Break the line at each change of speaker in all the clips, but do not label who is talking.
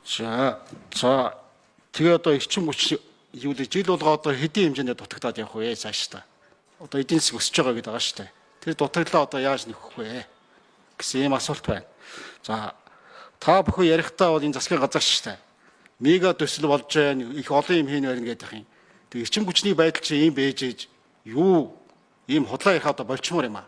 За тэгээ одоо эрчим хүч юу л жил болгоо одоо хэдийн хэмжээнд дутагдаад явах вэ цааш та. Одоо эдийн засаг өсөж байгаа гэдэг байгаа шүү дээ. Тэр дутагдлаа одоо яаж нөхөх вэ гэсэн ийм асуулт байна. За та бүхэн ярихдаа бол энэ засгийн газар шүү дээ. Мега төсөл болж байна, их олон юм хийн байна гэдэг юм. Тэг эрчим хүчний байдал чи ийм байж ээж юу ийм худлаа ярих одоо болчмоор юм аа.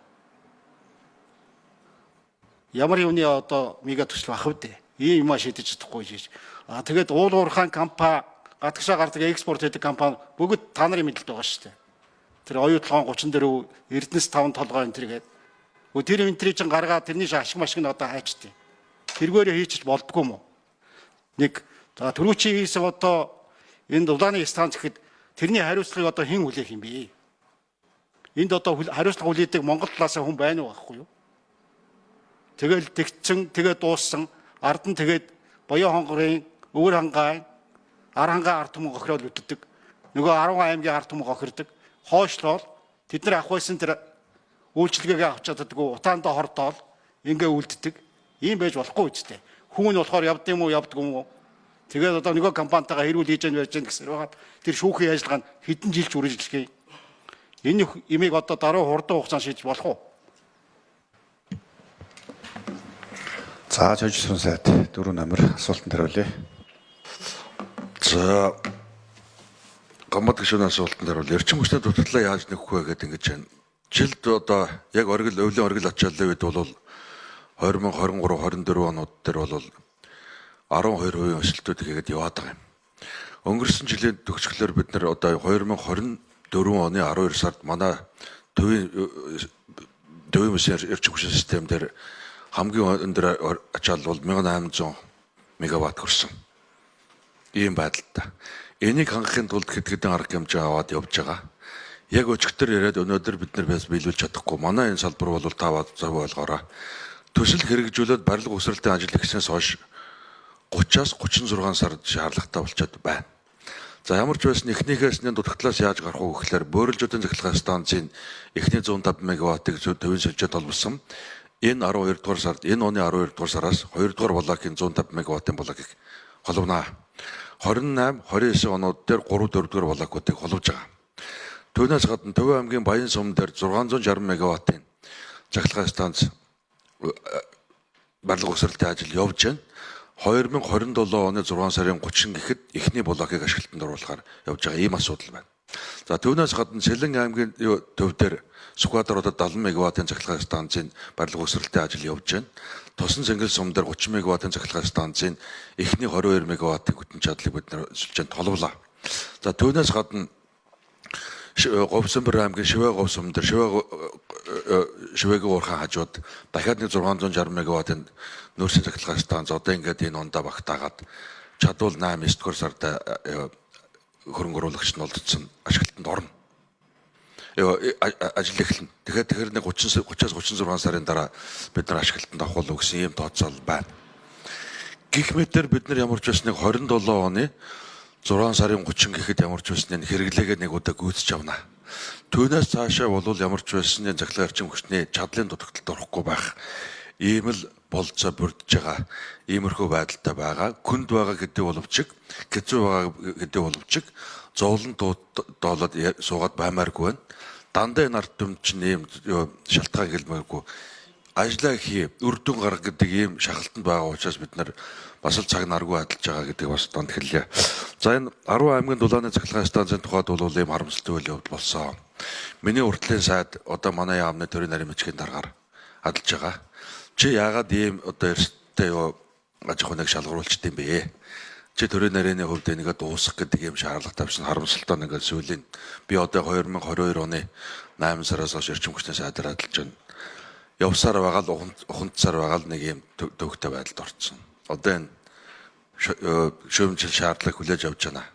Ямар юуны одоо мега төсөл бах вэ? Ийм юмаа шийдэж чадахгүй жийж. Тэгээд уул уурхайн компани, гадагшаа гардаг экспорт хийдэг компани бүгд та нарын мэдлэлд байгаа шүү дээ. Тэр оюутлогоон 34, Эрдэнэс 5 толгой энэ төргээд. Тэр энтрийг чинь гаргаад тэрний ашиг машиг нь одоо хайчтیں۔ Тэргээрээ хийчих болдгоо юм уу? Нэг за түрүүчийн хийсэн одоо энэ дулааны станц гэхэд тэрний хариуцлагыг одоо хэн хүлээх юм бэ? Энд одоо хариуцлага хүлээдэг Монгол талаас хүн байна уу байхгүй юу? Тэгэл тэгсэн тэгээд дууссан ард нь тэгээд Боёо хонгорын өвөр хангаан ар хангаа ард түмэн гохирол үтдэг. Нөгөө 10 аймгийн ард түмэн гохирдог. Хойшлол тэд нар авах байсан тэр үйлчлэгээ авч чаддаггүй утаандаа хордоол ингээ үлддэг. Ийм байж болохгүй үстэй. Хүн нь болохоор явд юм уу явдг юм уу? Тэгээд одоо нөгөө компанитайгаа хэрүүл хийж яж байна гэсэн байгаа. Тэр шүүхийн ажиллагаа нь хэдэн жил ч үргэлжлэхээ. Энэ имийг одоо дараа хурдан хугацаанд шийдэж болох уу?
За жижигхэн сайд 4 номер асуултанд хариулъя.
За гомбод гишүүний асуултанд хариулъя. Эрчим хүчний дутагдлаа яаж нөхөх вэ гэдэг ингэж байна. Жилд одоо яг өвлийн оргил ачааллын үед бол 2023-24 онууд дээр бол 12% өсөлтүүд хийгээд яваад байгаа юм. Өнгөрсөн жилийн төгсгөлөөр бид нар одоо 2024 оны 12 сард манай төвийн эрчим хүчний систем дээр хамгийн өндөр ачаалал бол 1800 мегаватт хүрсэн. Ийм байдалтай. Энийг хангахын тулд хэд хэдэн арга хэмжээ аваад явж байгаа. Яг өчигдөр яриад өнөөдөр бид нар биелүүлж чадахгүй. Манай энэ салбар бол та зөв ойлгоорой. Төсөл хэрэгжүүлээд барилга үсрэлтийн ажил эхлснээс хойш 30-аас 36 сар шаардлагатай болчиход байна. За ямар ч байсан эхнийхээс нь дутагдлаас яаж гарах вэ гэхээр бөөрөлжүүдийн цахилгаан станцын эхний 150 мегаваттыг төвийн сүлжээд толбосон. Энэ 12 дугаар сард энэ оны 12 дугаар сараас 2 дугаар блокийн 150 мегаваттын блокийг холбоно. 28, 29 онууд дээр 3, 4 дугаар блокуудыг холбож байгаа. Түүнээс гадна Төв аймгийн Баян сум дээр 660 мегаваттын цахилгаан станц барилга үсрэлтийн ажил явж байна. 2027 оны 6 сарын 30 гэхэд эхний блокийг ашиглалтанд оруулахаар явж байгаа ийм асуудал байна. За түүнээс гадна Сэлэн аймгийн төв дээр Сүхбаатаруудад 70 мегаваттын цахилгаан станцын барилга үсрэлтийн ажил явж байна. Тосон Цэнгэл сум дээр 30 мегаваттын цахилгаан станцын эхний 22 мегаваттын хүчин чадлыг бид нар сүлжээнд толволоо. За түүнээс гадна Говьсонбор аймгийн Шивээ говь сум дээр Шивээгийн уурхайн хажууд дахиад нэг 660 мегаваттын нөөцийн цахилгаан станц одоо ингээд энэ ондоо багтаагаад чадвал 8-9 дугаар сард хөрөнгө оруулагч нь олдсон ашиглалтанд орно. Ажил эхэлнэ. Тэгэхээр нэг 30-аас 36 сарын дараа бид нар ашиглалтанд авах уу гэсэн ийм тооцоол байна. Гэх мэтээр бид нар ямар ч байсныг 27 оны 6 сарын 30 гэхэд ямар ч байсныг хэрэглээгээ нэг удаа гүйцэж авна. Түүнээс цаашаа бол ямар ч байсныг цахилгаан эрчим хүчний чадлын дутагдлалд орохгүй байх. Ийм л болцоо бүрдэж байгаа. Иймэрхүү байдалтай байгаа. Күнд байгаа гэдэг боловч, хэцүү байгаа гэдэг боловч зовлон доолоод суугаад баймааргүй байна. Дандаа энэ ард түмэн чинь ийм шалтгаан хэлмээргүй. Ажлаа хий, үр дүн гарга гэдэг ийм шахалтанд байгаа учраас бид нар бас л цаг наргүй адилж байгаа гэдэг бас донд хэллээ. За энэ 10 аймгийн дулааны цахилгаан станцын тухайд бол ийм харамсалтай үйл явдал болсон. Миний уртлын сайд одоо манай яамны төрийн нарийн бичгийн дараагаар адилж байгаа. Чи яагаад ийм одоо эрсдэлтэй аж ахуйныг шалгаруулчихдээ юм бэ? Чи төрийн нарийн хувьд энийгээ дуусгах гэдэг ийм шаардлага тавьсан харамсалтай нэг сүүлийн би одоо 2022 оны 8 сараас хойш эрчим хүчний сайдаар адилж байна. Явсаар байгаа л ухамдсаар байгаа л нэг ийм төвөгтэй байдалд орсон. Одоо энэ шүүмжил шаардлагыг хүлээж авч байна.